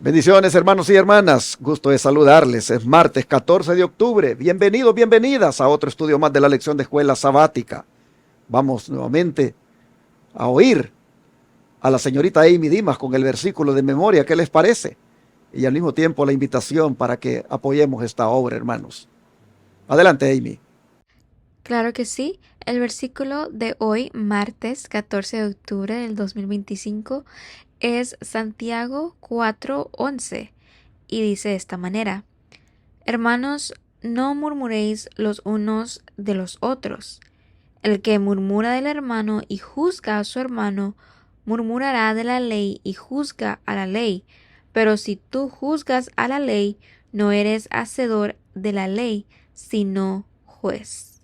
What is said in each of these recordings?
Bendiciones, hermanos y hermanas. Gusto de saludarles. Es martes 14 de octubre. Bienvenidos, bienvenidas a otro estudio más de la lección de escuela sabática. Vamos nuevamente a oír a la señorita Amy Dimas con el versículo de memoria. ¿Qué les parece? Y al mismo tiempo la invitación para que apoyemos esta obra, hermanos. Adelante, Amy. Claro que sí. El versículo de hoy, martes 14 de octubre del 2025, es Santiago 4:11 y dice de esta manera: Hermanos, no murmuréis los unos de los otros. El que murmura del hermano y juzga a su hermano, murmurará de la ley y juzga a la ley. Pero si tú juzgas a la ley, no eres hacedor de la ley, sino juez.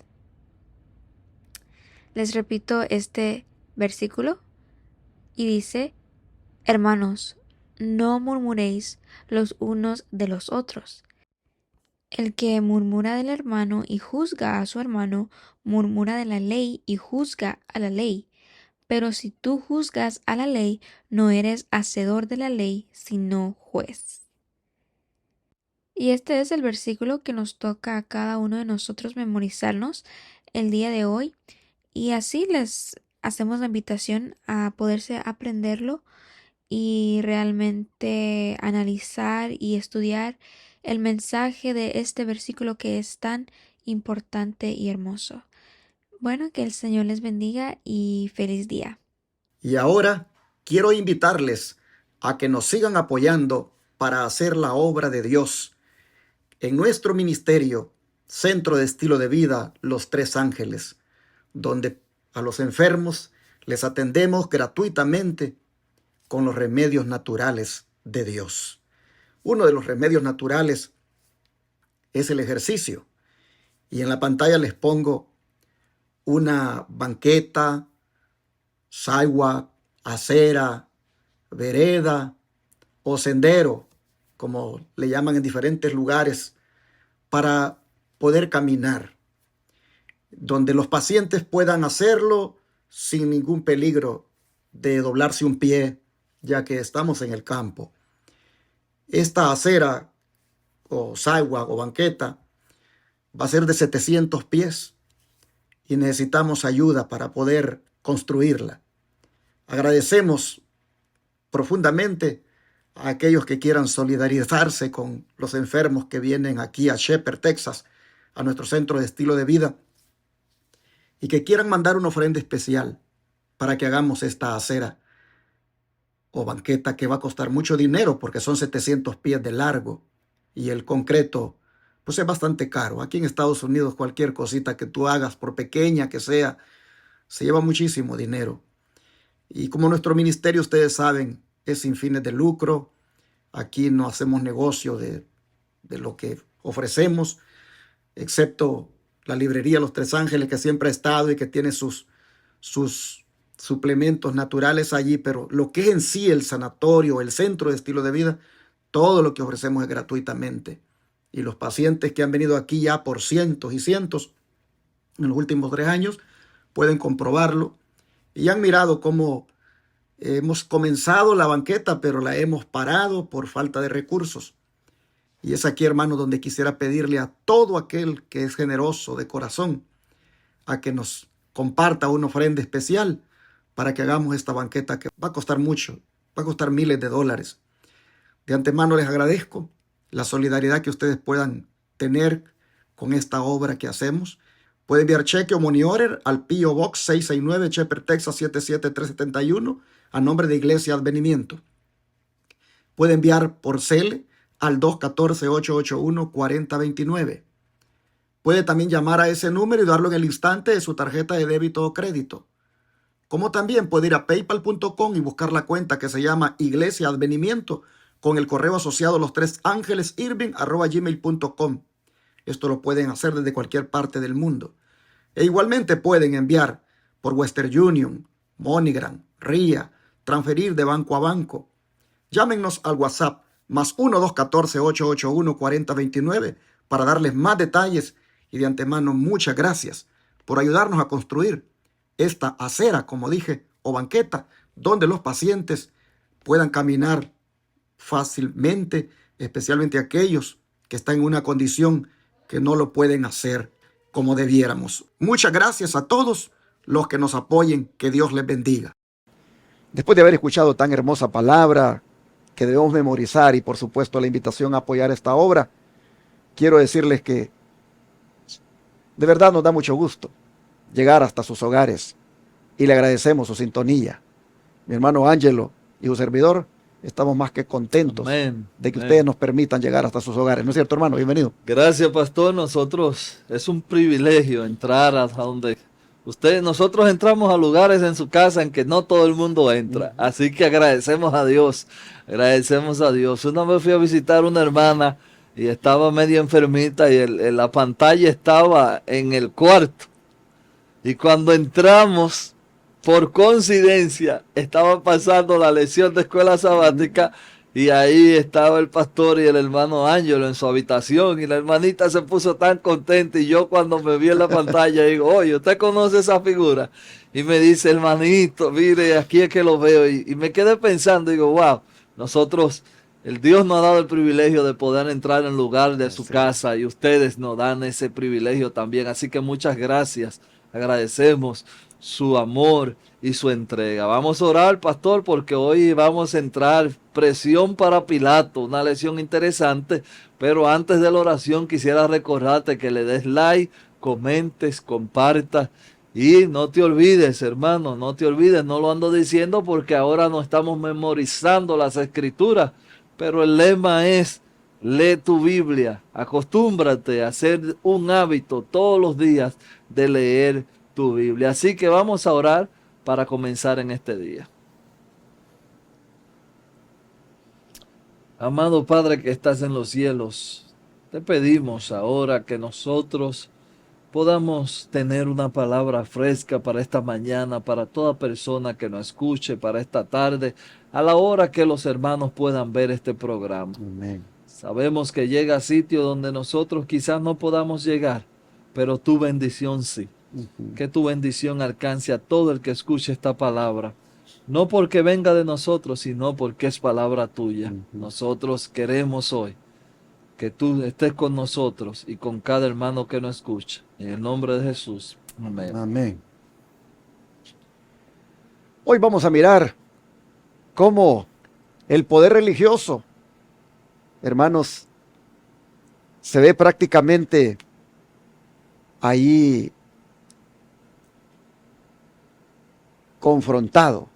Les repito este versículo y dice: Hermanos, no murmuréis los unos de los otros. El que murmura del hermano y juzga a su hermano, murmura de la ley y juzga a la ley. Pero si tú juzgas a la ley, no eres hacedor de la ley, sino juez. Y este es el versículo que nos toca a cada uno de nosotros memorizarnos el día de hoy. Y así les hacemos la invitación a poderse aprenderlo y realmente analizar y estudiar el mensaje de este versículo que es tan importante y hermoso. Bueno, que el Señor les bendiga y feliz día. Y ahora quiero invitarles a que nos sigan apoyando para hacer la obra de Dios en nuestro ministerio, Centro de Estilo de Vida Los Tres Ángeles, donde a los enfermos les atendemos gratuitamente con los remedios naturales de Dios. Uno de los remedios naturales es el ejercicio. Y en la pantalla les pongo una banqueta, sidewalk, acera, vereda o sendero, como le llaman en diferentes lugares, para poder caminar, donde los pacientes puedan hacerlo sin ningún peligro de doblarse un pie, ya que estamos en el campo. Esta acera o sidewalk o banqueta va a ser de 700 pies y necesitamos ayuda para poder construirla. Agradecemos profundamente a aquellos que quieran solidarizarse con los enfermos que vienen aquí a Shepherd, Texas, a nuestro centro de estilo de vida, y que quieran mandar una ofrenda especial para que hagamos esta acera o banqueta que va a costar mucho dinero porque son 700 pies de largo y el concreto pues es bastante caro. Aquí en Estados Unidos cualquier cosita que tú hagas, por pequeña que sea, se lleva muchísimo dinero. Y como nuestro ministerio, ustedes saben, es sin fines de lucro, aquí no hacemos negocio de lo que ofrecemos, excepto la librería Los Tres Ángeles, que siempre ha estado y que tiene sus suplementos naturales allí, pero lo que es en sí el sanatorio, el centro de estilo de vida, todo lo que ofrecemos es gratuitamente. Y los pacientes que han venido aquí ya por cientos y cientos en los últimos 3 años pueden comprobarlo y han mirado cómo hemos comenzado la banqueta, pero la hemos parado por falta de recursos. Y es aquí, hermano, donde quisiera pedirle a todo aquel que es generoso de corazón a que nos comparta una ofrenda especial para que hagamos esta banqueta que va a costar mucho, va a costar miles de dólares. De antemano les agradezco la solidaridad que ustedes puedan tener con esta obra que hacemos. Puede enviar cheque o money order al P.O. Box 669, Shepherd, Texas 77371, a nombre de Iglesia Advenimiento. Puede enviar por CEL al 214-881-4029. Puede también llamar a ese número y darlo en el instante de su tarjeta de débito o crédito. Como también puede ir a paypal.com y buscar la cuenta que se llama Iglesia Advenimiento con el correo asociado lostresangelesirving@gmail.com. Esto lo pueden hacer desde cualquier parte del mundo. E igualmente pueden enviar por Western Union, MoneyGram, RIA, transferir de banco a banco. Llámenos al WhatsApp más 1-214-881-4029 para darles más detalles y de antemano muchas gracias por ayudarnos a construir esta acera, como dije, o banqueta, donde los pacientes puedan caminar fácilmente, especialmente aquellos que están en una condición que no lo pueden hacer como debiéramos. Muchas gracias a todos los que nos apoyen. Que Dios les bendiga. Después de haber escuchado tan hermosa palabra que debemos memorizar y por supuesto la invitación a apoyar esta obra, quiero decirles que de verdad nos da mucho gusto llegar hasta sus hogares y le agradecemos su sintonía. Mi hermano Ángelo y su servidor estamos más que contentos de que ustedes nos permitan llegar hasta sus hogares. ¿No es cierto, hermano? Bienvenido. Gracias, pastor. Nosotros, es un privilegio entrar hasta donde nosotros entramos a lugares en su casa en que no todo el mundo entra. Así que agradecemos a Dios. Agradecemos a Dios. Una vez fui a visitar una hermana y estaba medio enfermita y la pantalla estaba en el cuarto. Y cuando entramos, por coincidencia, estaba pasando la lección de escuela sabática y ahí estaba el pastor y el hermano Ángelo en su habitación y la hermanita se puso tan contenta y yo cuando me vi en la pantalla digo, oye, ¿usted conoce esa figura? Y me dice, hermanito, mire, aquí es que lo veo y me quedé pensando, digo, wow, nosotros, el Dios nos ha dado el privilegio de poder entrar en el lugar de su casa y ustedes nos dan ese privilegio también, así que muchas gracias, agradecemos su amor y su entrega. Vamos a orar, pastor, porque hoy vamos a entrar presión para Pilato, una lección interesante, pero antes de la oración quisiera recordarte que le des like, comentes, compartas y no te olvides, hermano, no te olvides, no lo ando diciendo porque ahora no estamos memorizando las escrituras, pero el lema es lee tu Biblia, acostúmbrate a hacer un hábito todos los días de leer tu Biblia. Así que vamos a orar para comenzar en este día. Amado Padre que estás en los cielos, te pedimos ahora que nosotros podamos tener una palabra fresca para esta mañana, para toda persona que nos escuche, para esta tarde, a la hora que los hermanos puedan ver este programa. Amén. Sabemos que llega a sitios donde nosotros quizás no podamos llegar, pero tu bendición sí. Que tu bendición alcance a todo el que escuche esta palabra. No porque venga de nosotros, sino porque es palabra tuya. Nosotros queremos hoy que tú estés con nosotros y con cada hermano que nos escucha. En el nombre de Jesús. Amén. Amén. Hoy vamos a mirar cómo el poder religioso, hermanos, se ve prácticamente ahí confrontado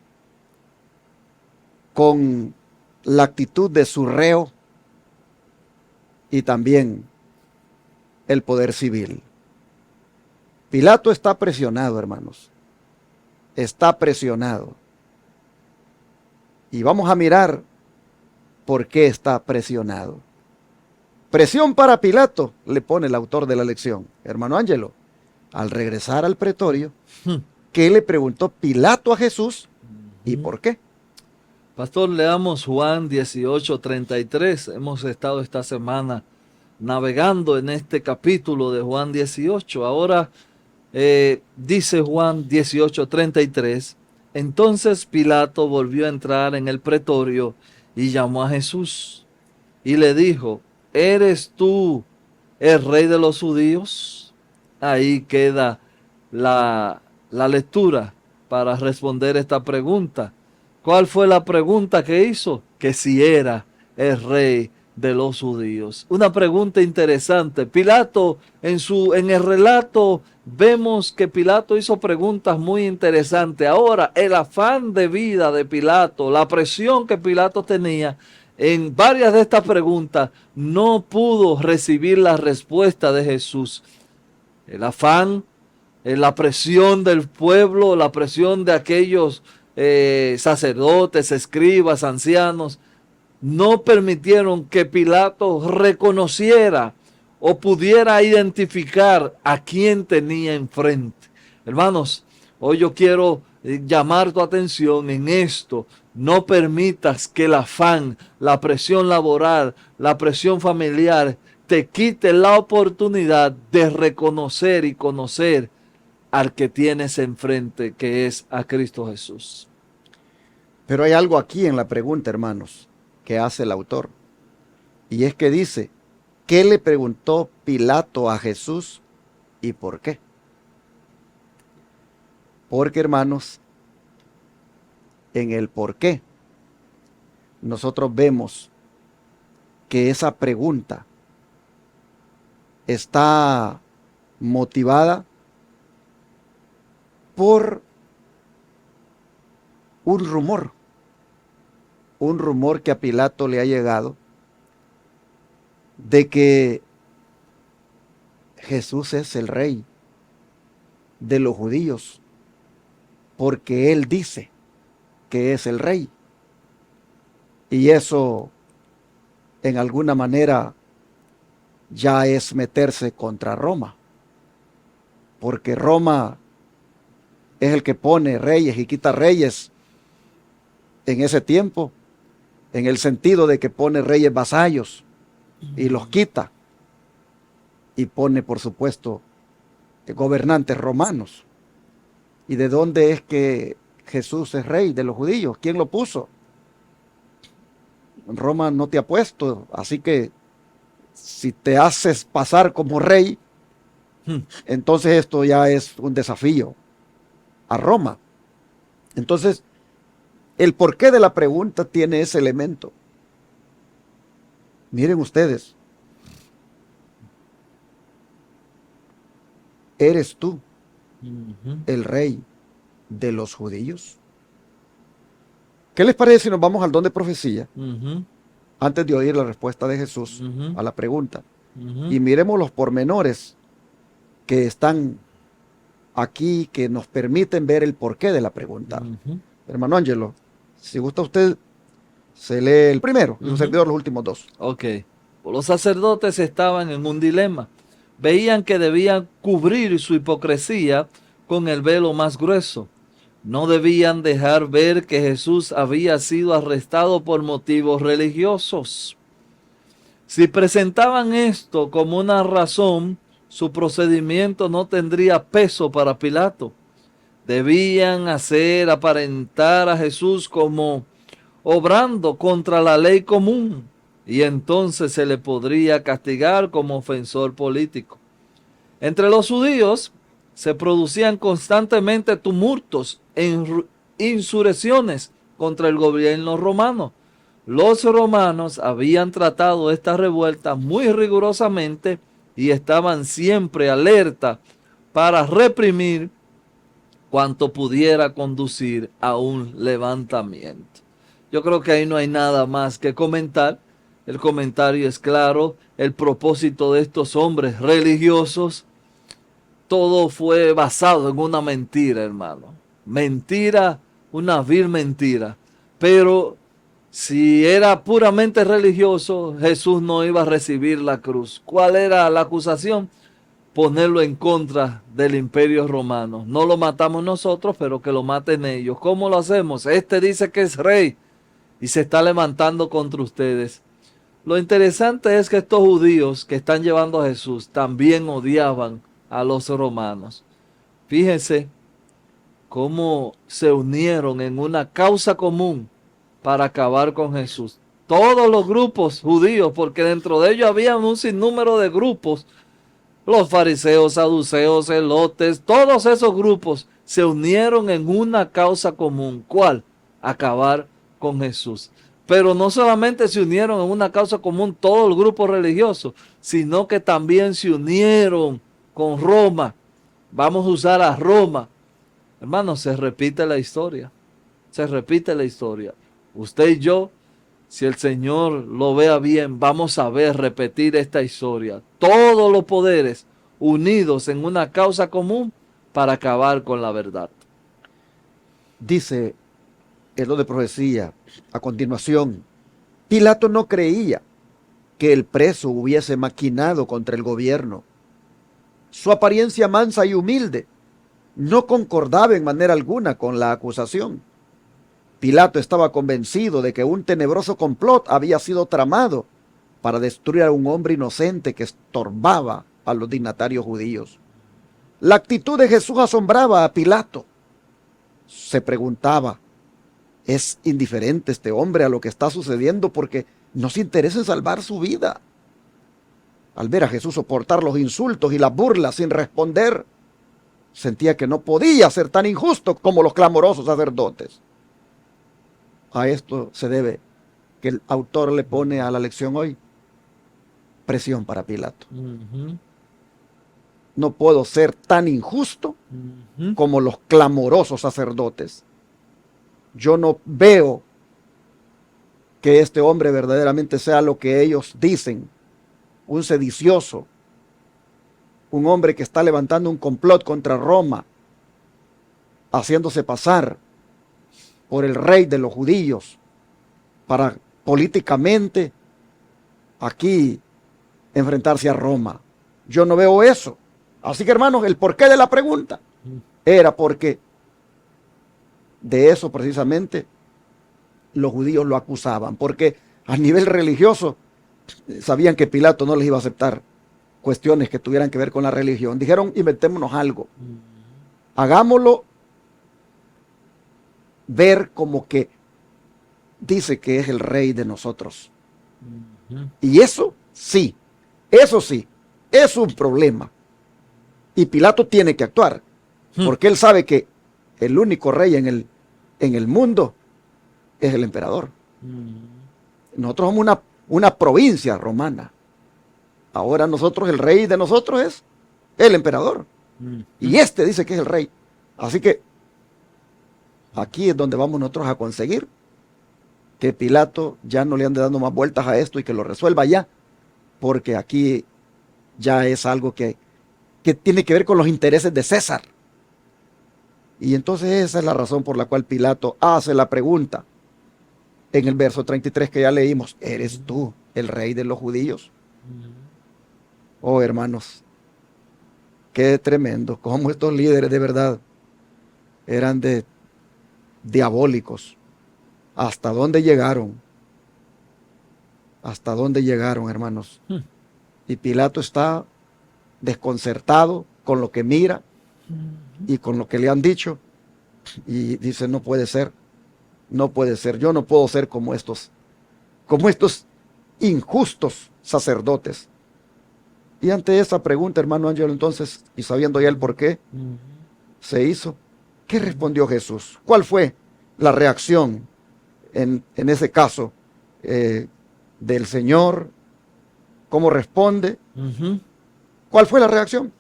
con la actitud de su reo y también el poder civil. Pilato está presionado, hermanos. Está presionado. Y vamos a mirar por qué está presionado. Presión para Pilato, le pone el autor de la lección. Hermano Ángelo, al regresar al pretorio, ¿qué le preguntó Pilato a Jesús y por qué? Pastor, leamos Juan 18:33. Hemos estado esta semana navegando en este capítulo de Juan 18. Ahora dice Juan 18:33. Entonces Pilato volvió a entrar en el pretorio y llamó a Jesús y le dijo, ¿eres tú el rey de los judíos? Ahí queda la lectura para responder esta pregunta. ¿Cuál fue la pregunta que hizo? Que si era el rey de los judíos. Una pregunta interesante. Pilato, en el relato, vemos que Pilato hizo preguntas muy interesantes. Ahora, el afán de vida de Pilato, la presión que Pilato tenía, en varias de estas preguntas, no pudo recibir la respuesta de Jesús. El afán, la presión del pueblo, la presión de aquellos sacerdotes, escribas, ancianos, no permitieron que Pilato reconociera o pudiera identificar a quién tenía enfrente. Hermanos, hoy yo quiero llamar tu atención en esto. No permitas que el afán, la presión laboral, la presión familiar te quite la oportunidad de reconocer y conocer al que tienes enfrente, que es a Cristo Jesús. Pero hay algo aquí en la pregunta, hermanos. que hace el autor. Y es que dice, ¿qué le preguntó Pilato a Jesús y por qué? Porque, hermanos, en el por qué, nosotros vemos que esa pregunta está motivada por un rumor que a Pilato le ha llegado de que Jesús es el rey de los judíos, porque él dice que es el rey. Y eso, en alguna manera, ya es meterse contra Roma, porque Roma es el que pone reyes y quita reyes en ese tiempo, en el sentido de que pone reyes vasallos y los quita, y pone, por supuesto, gobernantes romanos. ¿Y de dónde es que Jesús es rey de los judíos? ¿Quién lo puso? Roma no te ha puesto, así que si te haces pasar como rey, entonces esto ya es un desafío a Roma. Entonces, el porqué de la pregunta tiene ese elemento. Miren ustedes, ¿eres tú el rey de los judíos? ¿Qué les parece si nos vamos al don de profecía? Antes de oír la respuesta de Jesús a la pregunta. Y miremos los pormenores que están aquí, que nos permiten ver el porqué de la pregunta. Hermano Ángelo, si gusta usted, se lee el primero, y un servidor los últimos dos. Ok. Los sacerdotes estaban en un dilema. Veían que debían cubrir su hipocresía con el velo más grueso. No debían dejar ver que Jesús había sido arrestado por motivos religiosos. Si presentaban esto como una razón, su procedimiento no tendría peso para Pilato. Debían hacer aparentar a Jesús como obrando contra la ley común, y entonces se le podría castigar como ofensor político. Entre los judíos se producían constantemente tumultos e insurrecciones contra el gobierno romano. Los romanos habían tratado esta revuelta muy rigurosamente y estaban siempre alerta para reprimir cuanto pudiera conducir a un levantamiento. Yo creo que ahí no hay nada más que comentar. El comentario es claro. El propósito de estos hombres religiosos, todo fue basado en una mentira, hermano. Mentira, una vil mentira. Pero si era puramente religioso, Jesús no iba a recibir la cruz. ¿Cuál era la acusación? Ponerlo en contra del imperio romano. No lo matamos nosotros, pero que lo maten ellos. ¿Cómo lo hacemos? Este dice que es rey y se está levantando contra ustedes. Lo interesante es que estos judíos que están llevando a Jesús también odiaban a los romanos. Fíjense cómo se unieron en una causa común para acabar con Jesús. Todos los grupos judíos, porque dentro de ellos había un sinnúmero de grupos, los fariseos, saduceos, celotes, todos esos grupos se unieron en una causa común. ¿Cuál? Acabar con Jesús. Pero no solamente se unieron en una causa común todo el grupo religioso, sino que también se unieron con Roma. Vamos a usar a Roma. Hermanos, se repite la historia. Se repite la historia. Usted y yo, si el Señor lo vea bien, vamos a ver repetir esta historia. Todos los poderes unidos en una causa común para acabar con la verdad. Dice el don de profecía a continuación: Pilato no creía que el preso hubiese maquinado contra el gobierno. Su apariencia mansa y humilde no concordaba en manera alguna con la acusación. Pilato estaba convencido de que un tenebroso complot había sido tramado para destruir a un hombre inocente que estorbaba a los dignatarios judíos. La actitud de Jesús asombraba a Pilato. Se preguntaba, es indiferente este hombre a lo que está sucediendo porque no se interesa en salvar su vida. Al ver a Jesús soportar los insultos y las burlas sin responder, sentía que no podía ser tan injusto como los clamorosos sacerdotes. A esto se debe que el autor le pone a la lección hoy presión para Pilato. No puedo ser tan injusto como los clamorosos sacerdotes. Yo no veo que este hombre verdaderamente sea lo que ellos dicen, un sedicioso, un hombre que está levantando un complot contra Roma, haciéndose pasar por el rey de los judíos para políticamente aquí enfrentarse a Roma. Yo no veo eso. Así que, hermanos, el porqué de la pregunta era porque de eso precisamente los judíos lo acusaban, porque a nivel religioso sabían que Pilato no les iba a aceptar cuestiones que tuvieran que ver con la religión. Dijeron, inventémonos algo, hagámoslo ver como que dice que es el rey de nosotros. Y eso sí, es un problema. Y Pilato tiene que actuar, porque él sabe que el único rey en el mundo es el emperador. Nosotros somos una provincia romana. Ahora nosotros, el rey de nosotros es el emperador. Y este dice que es el rey. Así que aquí es donde vamos nosotros a conseguir que Pilato ya no le ande dando más vueltas a esto y que lo resuelva ya, porque aquí ya es algo que tiene que ver con los intereses de César. Y entonces esa es la razón por la cual Pilato hace la pregunta en el verso 33 que ya leímos: ¿eres tú el rey de los judíos? Oh, hermanos, qué tremendo, cómo estos líderes de verdad eran diabólicos. ¿Hasta dónde llegaron? ¿Hasta dónde llegaron, hermanos? Y Pilato está desconcertado con lo que mira y con lo que le han dicho, y dice, no puede ser, yo no puedo ser como estos injustos sacerdotes. Y ante esa pregunta, hermano Ángelo, entonces, y sabiendo ya el por qué se hizo, ¿qué respondió Jesús? ¿Cuál fue la reacción en ese caso del Señor? ¿Cómo responde? ¿Cuál fue la reacción?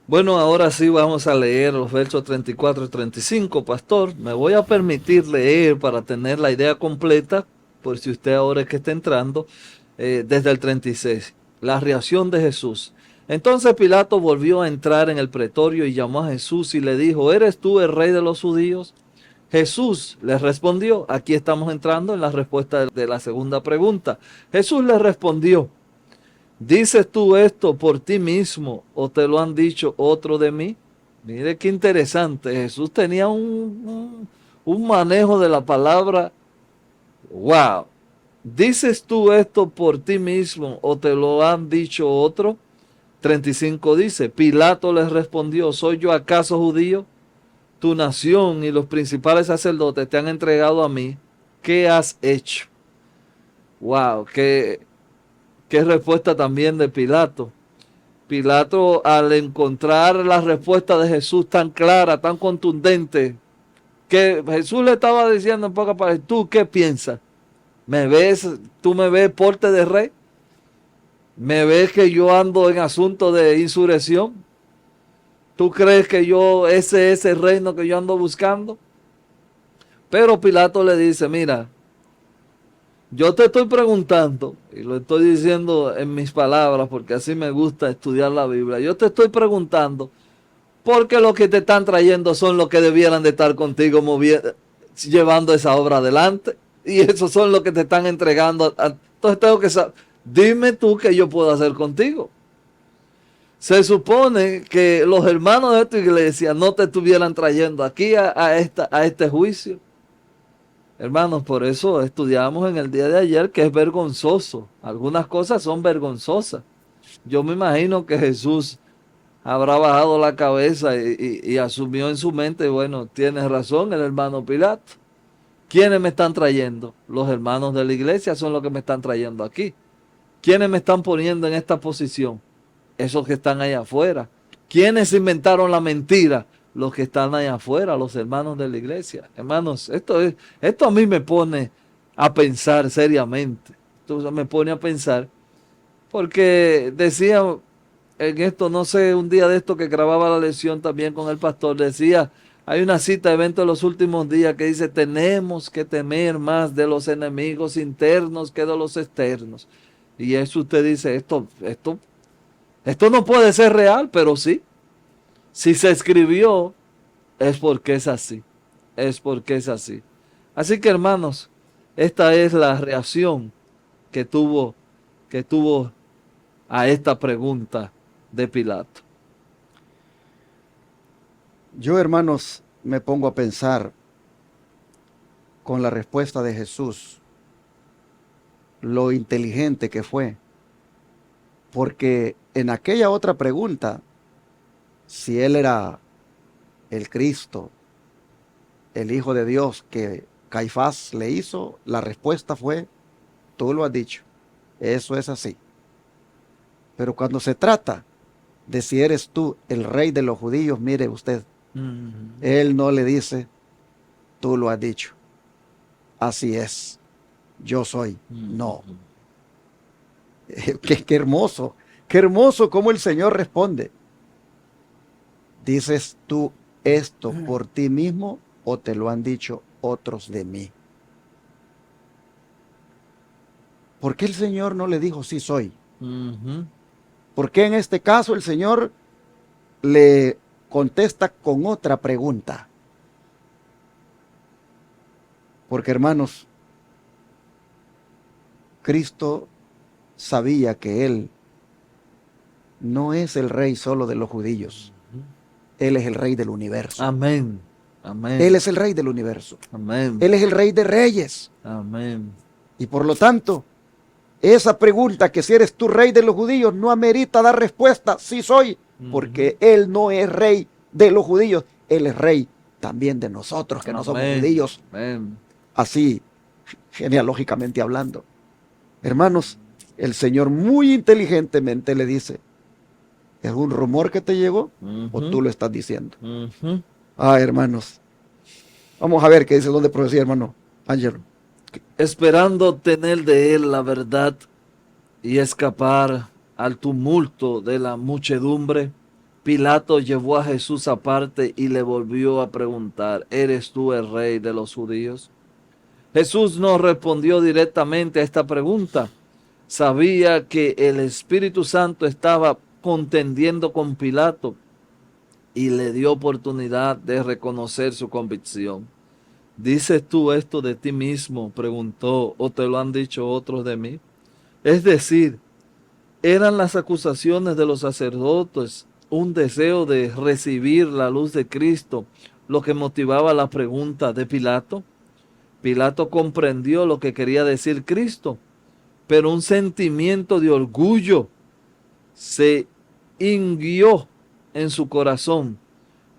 Bueno, ahora sí vamos a leer los versos 34 y 35, pastor. Me voy a permitir leer para tener la idea completa, por si usted ahora es que está entrando, desde el 36. La reacción de Jesús. Entonces Pilato volvió a entrar en el pretorio y llamó a Jesús y le dijo, ¿eres tú el rey de los judíos? Jesús le respondió, aquí estamos entrando en la respuesta de la segunda pregunta. Jesús le respondió, ¿dices tú esto por ti mismo o te lo han dicho otro de mí? Mire qué interesante. Jesús tenía un manejo de la palabra. ¡Wow! ¿Dices tú esto por ti mismo o te lo han dicho otro? 35 dice, Pilato les respondió, ¿soy yo acaso judío? Tu nación y los principales sacerdotes te han entregado a mí. ¿Qué has hecho? ¡Wow! Qué respuesta también de Pilato. Pilato, al encontrar la respuesta de Jesús tan clara, tan contundente, que Jesús le estaba diciendo en pocas palabras, ¿tú qué piensas? ¿Me ves? ¿Tú me ves porte de rey? ¿Me ves que yo ando en asunto de insurrección? ¿Tú crees que ese es el reino que yo ando buscando? Pero Pilato le dice, mira, yo te estoy preguntando, y lo estoy diciendo en mis palabras porque así me gusta estudiar la Biblia, yo te estoy preguntando porque los que te están trayendo son los que debieran de estar contigo llevando esa obra adelante, y esos son los que te están entregando. Entonces tengo que saber, dime tú qué yo puedo hacer contigo. Se supone que los hermanos de tu iglesia no te estuvieran trayendo aquí a este juicio. Hermanos, por eso estudiamos en el día de ayer que es vergonzoso. Algunas cosas son vergonzosas. Yo me imagino que Jesús habrá bajado la cabeza y asumió en su mente, bueno, tienes razón el hermano Pilato. ¿Quiénes me están trayendo? Los hermanos de la iglesia son los que me están trayendo aquí. ¿Quiénes me están poniendo en esta posición? Esos que están allá afuera. ¿Quiénes inventaron la mentira? Los que están allá afuera, los hermanos de la iglesia. Hermanos, esto a mí me pone a pensar seriamente. Esto me pone a pensar porque decía en esto, no sé, un día de esto que grababa la lección también con el pastor, decía, hay una cita de evento de los últimos días que dice, tenemos que temer más de los enemigos internos que de los externos. Y eso usted dice, esto no puede ser real, pero sí. Si se escribió, es porque es así. Es porque es así. Así que hermanos, esta es la reacción que tuvo a esta pregunta de Pilato. Yo, hermanos, me pongo a pensar con la respuesta de Jesús, lo inteligente que fue, porque en aquella otra pregunta, si él era el Cristo, el Hijo de Dios que Caifás le hizo, la respuesta fue, tú lo has dicho, eso es así. Pero cuando se trata de si eres tú el rey de los judíos, mire usted, él no le dice, tú lo has dicho, así es, yo soy, no. Qué hermoso cómo el Señor responde. ¿Dices tú esto por ti mismo o te lo han dicho otros de mí? ¿Por qué el Señor no le dijo sí soy? ¿Por qué en este caso el Señor le contesta con otra pregunta? Porque, hermanos, Cristo sabía que Él no es el rey solo de los judíos. Él es el rey del universo. Amén. Amén. Él es el rey del universo. Amén. Él es el rey de reyes. Amén. Y por lo tanto, esa pregunta que si eres tú rey de los judíos no amerita dar respuesta, sí soy, porque Él no es rey de los judíos, Él es rey también de nosotros que no somos judíos. Amén. Así, genealógicamente hablando. Hermanos, el Señor muy inteligentemente le dice, ¿es un rumor que te llegó o tú lo estás diciendo? Hermanos, vamos a ver qué dice donde profecía, hermano Ángelo. Esperando tener de él la verdad y escapar al tumulto de la muchedumbre, Pilato llevó a Jesús aparte y le volvió a preguntar, ¿eres tú el rey de los judíos? Jesús no respondió directamente a esta pregunta. Sabía que el Espíritu Santo estaba contendiendo con Pilato y le dio oportunidad de reconocer su convicción. ¿Dices tú esto de ti mismo?, preguntó, ¿o te lo han dicho otros de mí? Es decir, ¿eran las acusaciones de los sacerdotes un deseo de recibir la luz de Cristo lo que motivaba la pregunta de Pilato? Pilato comprendió lo que quería decir Cristo, pero un sentimiento de orgullo se inguió en su corazón.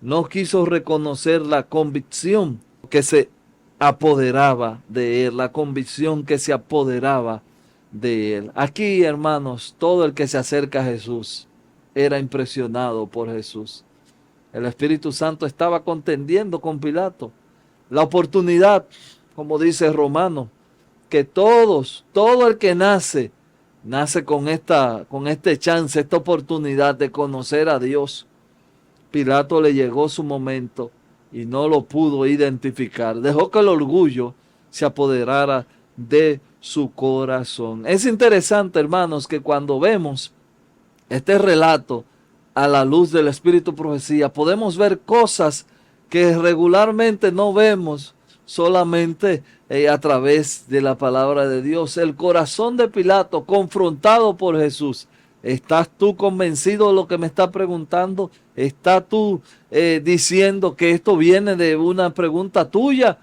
No quiso reconocer la convicción que se apoderaba de él, la convicción que se apoderaba de él. Aquí, hermanos, todo el que se acerca a Jesús era impresionado por Jesús. El Espíritu Santo estaba contendiendo con Pilato. La oportunidad, como dice Romano, que todo el que nace con este chance, esta oportunidad de conocer a Dios. Pilato le llegó su momento y no lo pudo identificar. Dejó que el orgullo se apoderara de su corazón. Es interesante, hermanos, que cuando vemos este relato a la luz del Espíritu Profecía, podemos ver cosas que regularmente no vemos solamente a través de la palabra de Dios. El corazón de Pilato confrontado por Jesús. ¿Estás tú convencido de lo que me está preguntando? ¿Estás tú diciendo que esto viene de una pregunta tuya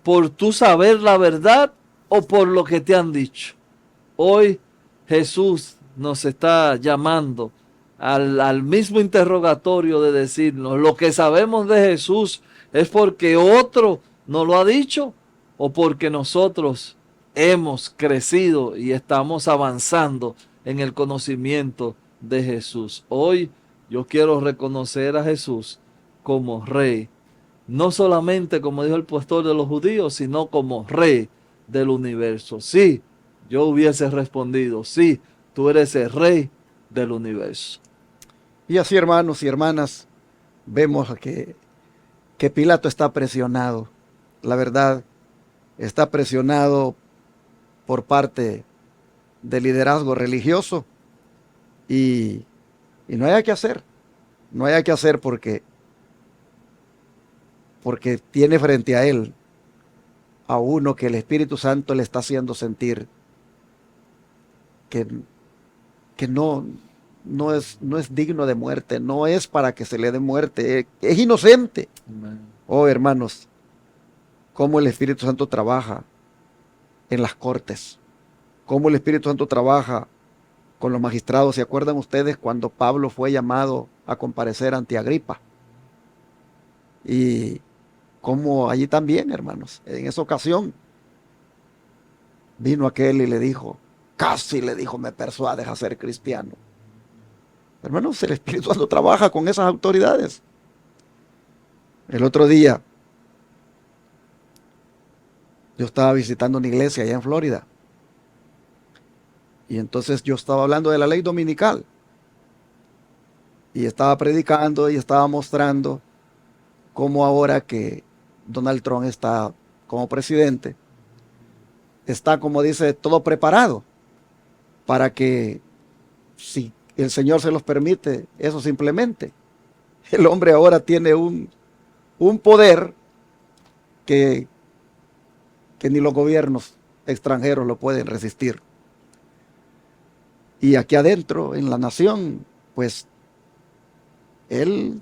por tú saber la verdad o por lo que te han dicho? Hoy Jesús nos está llamando al mismo interrogatorio de decirnos, lo que sabemos de Jesús es porque otro nos lo ha dicho o porque nosotros hemos crecido y estamos avanzando en el conocimiento de Jesús. Hoy yo quiero reconocer a Jesús como Rey, no solamente como dijo el pastor de los judíos, sino como Rey del universo. Sí, yo hubiese respondido, sí, tú eres el Rey del universo. Y así, hermanos y hermanas, vemos que Pilato está presionado. La verdad, está presionado por parte del liderazgo religioso y no hay que hacer. No hay que hacer porque tiene frente a él a uno que el Espíritu Santo le está haciendo sentir que no es digno de muerte, no es para que se le dé muerte, es inocente. Amén. Oh, hermanos, cómo el Espíritu Santo trabaja en las cortes, cómo el Espíritu Santo trabaja con los magistrados. ¿Se acuerdan ustedes cuando Pablo fue llamado a comparecer ante Agripa? Y cómo allí también, hermanos, en esa ocasión vino aquel y le dijo, casi le dijo, me persuades a ser cristiano. Hermanos, el Espíritu Santo trabaja con esas autoridades. El otro día, yo estaba visitando una iglesia allá en Florida. Y entonces yo estaba hablando de la ley dominical. Y estaba predicando y estaba mostrando cómo ahora que Donald Trump está como presidente, está, como dice, todo preparado para que, si el Señor se los permite, eso simplemente. El hombre ahora tiene un poder que ni los gobiernos extranjeros lo pueden resistir. Y aquí adentro, en la nación, pues, él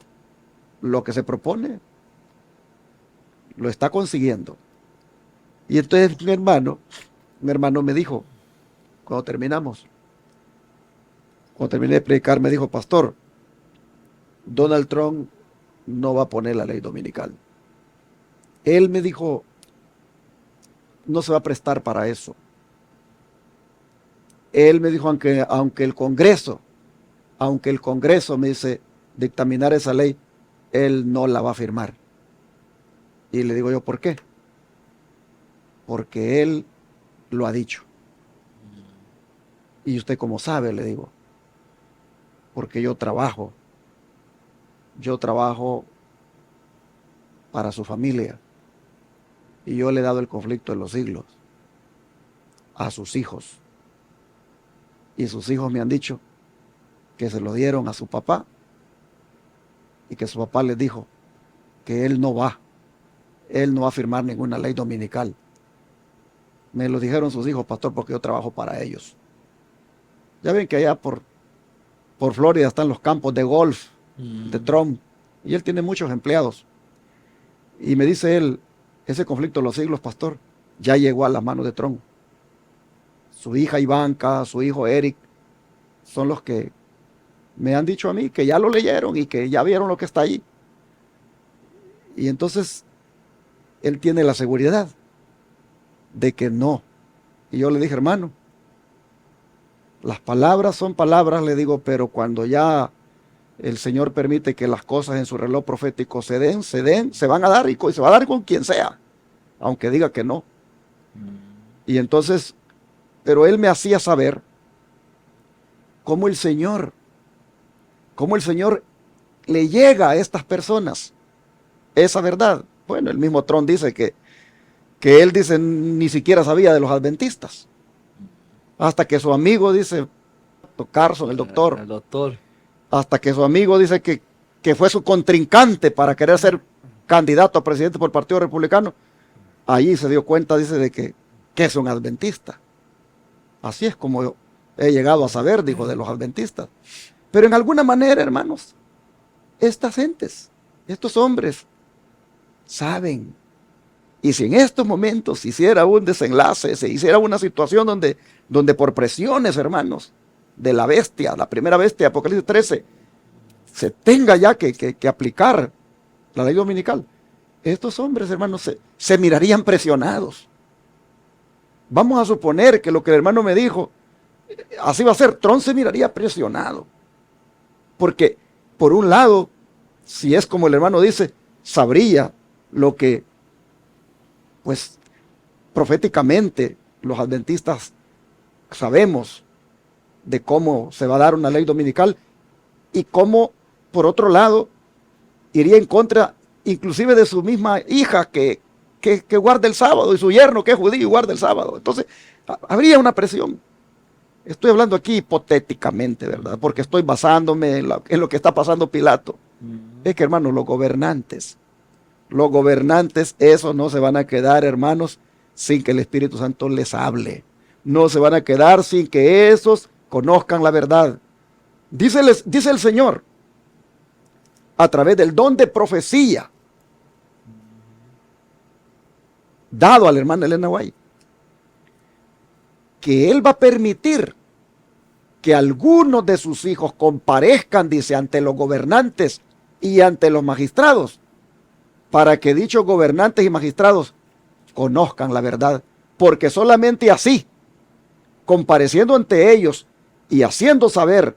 lo que se propone lo está consiguiendo. Y entonces mi hermano me dijo, cuando terminé de predicar, me dijo, pastor, Donald Trump no va a poner la ley dominical. Él me dijo, no se va a prestar para eso. Él me dijo, aunque el Congreso me dice dictaminar esa ley, él no la va a firmar. Y le digo yo, ¿por qué? Porque él lo ha dicho. Y usted cómo sabe, le digo, porque yo trabajo para su familia y yo le he dado el conflicto de los siglos a sus hijos. Y sus hijos me han dicho que se lo dieron a su papá y que su papá les dijo que él no va a firmar ninguna ley dominical. Me lo dijeron sus hijos, pastor, porque yo trabajo para ellos. Ya ven que allá por Florida están los campos de golf de Trump y él tiene muchos empleados. Y me dice él, ese conflicto de los siglos, pastor, ya llegó a las manos de Trump. Su hija Ivanka, su hijo Eric, son los que me han dicho a mí que ya lo leyeron y que ya vieron lo que está ahí. Y entonces él tiene la seguridad de que no. Y yo le dije, hermano, las palabras son palabras, le digo, pero cuando ya el Señor permite que las cosas en su reloj profético se den, se van a dar y se va a dar con quien sea, aunque diga que no. Y entonces, pero él me hacía saber cómo el Señor le llega a estas personas esa verdad. Bueno, el mismo Trump dice que él dice ni siquiera sabía de los adventistas. Hasta que su amigo dice, Carson, el doctor, hasta que su amigo dice que fue su contrincante para querer ser candidato a presidente por el Partido Republicano, allí se dio cuenta, dice, de que es un adventista. Así es como yo he llegado a saber, dijo, de los adventistas. Pero en alguna manera, hermanos, estas gentes, estos hombres, saben. Y si en estos momentos se hiciera un desenlace, se hiciera una situación donde por presiones, hermanos, de la bestia, la primera bestia, Apocalipsis 13, se tenga ya que aplicar la ley dominical, estos hombres, hermanos, se mirarían presionados. Vamos a suponer que lo que el hermano me dijo, así va a ser. Trump se miraría presionado. Porque, por un lado, si es como el hermano dice, sabría lo que, pues, proféticamente los adventistas sabemos de cómo se va a dar una ley dominical y cómo, por otro lado, iría en contra inclusive de su misma hija que guarda el sábado y su yerno que es judío y guarda el sábado. Entonces, habría una presión. Estoy hablando aquí hipotéticamente, ¿verdad? Porque estoy basándome en lo que está pasando Pilato. Es que, hermanos, los gobernantes, esos no se van a quedar, hermanos, sin que el Espíritu Santo les hable. No se van a quedar sin que esos conozcan la verdad. Dice el Señor, a través del don de profecía, dado a la hermana Elena White, que Él va a permitir que algunos de sus hijos comparezcan, dice, ante los gobernantes y ante los magistrados, para que dichos gobernantes y magistrados conozcan la verdad, porque solamente así, compareciendo ante ellos y haciendo saber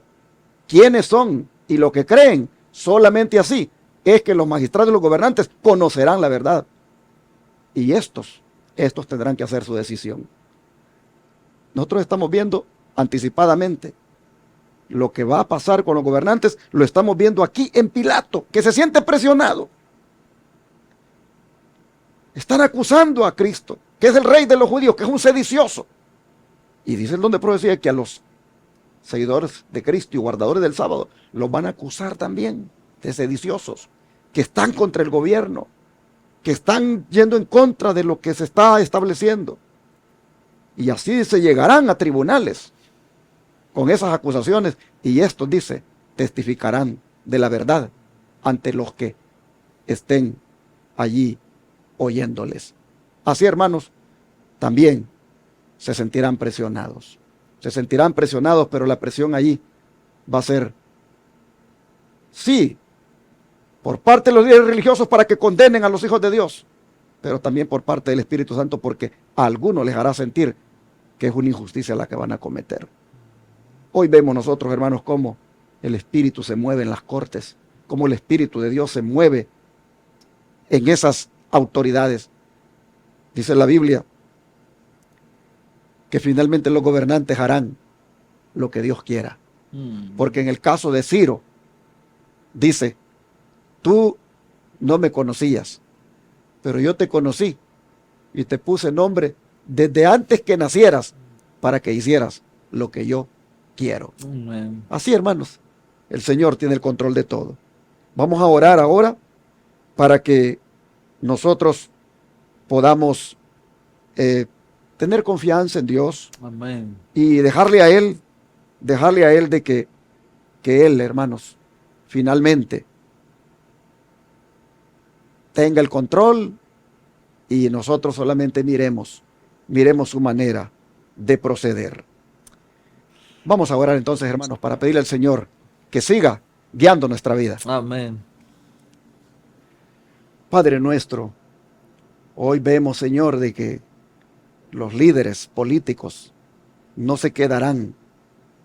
quiénes son y lo que creen, solamente así es que los magistrados y los gobernantes conocerán la verdad. Y estos tendrán que hacer su decisión. Nosotros estamos viendo anticipadamente lo que va a pasar con los gobernantes, lo estamos viendo aquí en Pilato, que se siente presionado. Están acusando a Cristo, que es el rey de los judíos, que es un sedicioso. Y dice el don de profecía que a los seguidores de Cristo y guardadores del sábado los van a acusar también de sediciosos, que están contra el gobierno, que están yendo en contra de lo que se está estableciendo. Y así se llegarán a tribunales con esas acusaciones, y estos, dice, testificarán de la verdad ante los que estén allí oyéndoles. Así, hermanos, también se sentirán presionados. Se sentirán presionados, pero la presión allí va a ser, sí, por parte de los líderes religiosos para que condenen a los hijos de Dios, pero también por parte del Espíritu Santo, porque a algunos les hará sentir que es una injusticia la que van a cometer. Hoy vemos nosotros, hermanos, cómo el Espíritu se mueve en las cortes, cómo el Espíritu de Dios se mueve en esas autoridades. Dice la Biblia que finalmente los gobernantes harán lo que Dios quiera. Porque en el caso de Ciro, dice, tú no me conocías, pero yo te conocí y te puse nombre desde antes que nacieras para que hicieras lo que yo quiero. Amén. Así, hermanos, el Señor tiene el control de todo. Vamos a orar ahora para que nosotros podamos tener confianza en Dios. Amén. Y dejarle a Él de que Él, hermanos, finalmente tenga el control y nosotros solamente miremos su manera de proceder. Vamos a orar entonces, hermanos, para pedirle al Señor que siga guiando nuestra vida. Amén. Padre nuestro, hoy vemos, Señor, de que los líderes políticos no se quedarán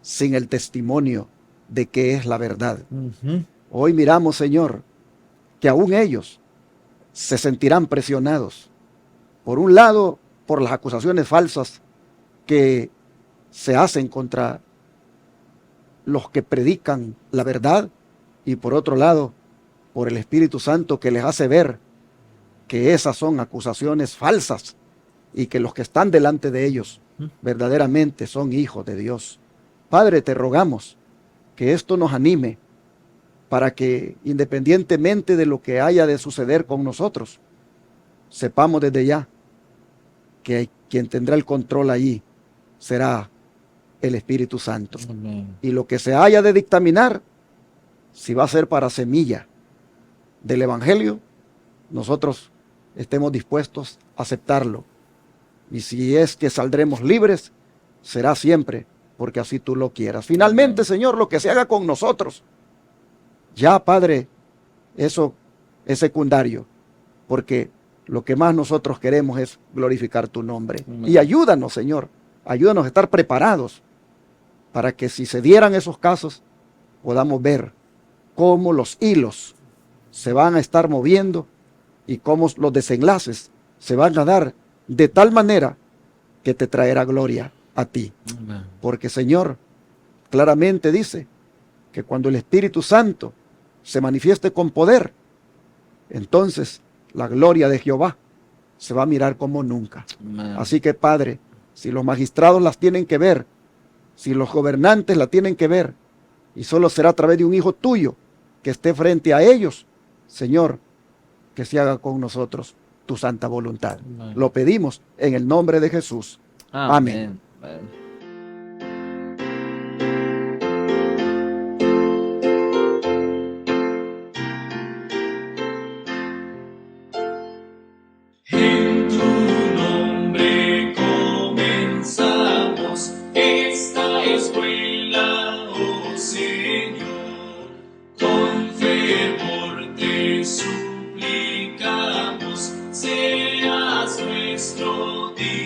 sin el testimonio de qué es la verdad. Hoy miramos, Señor, que aún ellos se sentirán presionados. Por un lado, por las acusaciones falsas que se hacen contra los que predican la verdad, y por otro lado, por el Espíritu Santo que les hace ver que esas son acusaciones falsas y que los que están delante de ellos verdaderamente son hijos de Dios. Padre, te rogamos que esto nos anime para que, independientemente de lo que haya de suceder con nosotros, sepamos desde ya que quien tendrá el control allí será el Espíritu Santo. Amén. Y lo que se haya de dictaminar, si va a ser para semilla del Evangelio, nosotros estemos dispuestos a aceptarlo. Y si es que saldremos libres, será siempre porque así tú lo quieras. Finalmente, Señor, lo que se haga con nosotros, ya, Padre, eso es secundario. porque lo que más nosotros queremos es glorificar tu nombre. Amén. Y ayúdanos, Señor, ayúdanos a estar preparados para que si se dieran esos casos, podamos ver cómo los hilos se van a estar moviendo y cómo los desenlaces se van a dar de tal manera que te traerá gloria a ti. Amén. Porque, Señor, claramente dice que cuando el Espíritu Santo se manifieste con poder, entonces la gloria de Jehová se va a mirar como nunca. Amén. Así que, Padre, si los magistrados las tienen que ver, si los gobernantes la tienen que ver, y solo será a través de un hijo tuyo que esté frente a ellos, Señor, que se haga con nosotros tu santa voluntad. Amén. Lo pedimos en el nombre de Jesús. Amén. Amén. En tu nombre comenzamos esta escuela, oh Señor. Con fervor te suplicamos, seas nuestro Dios.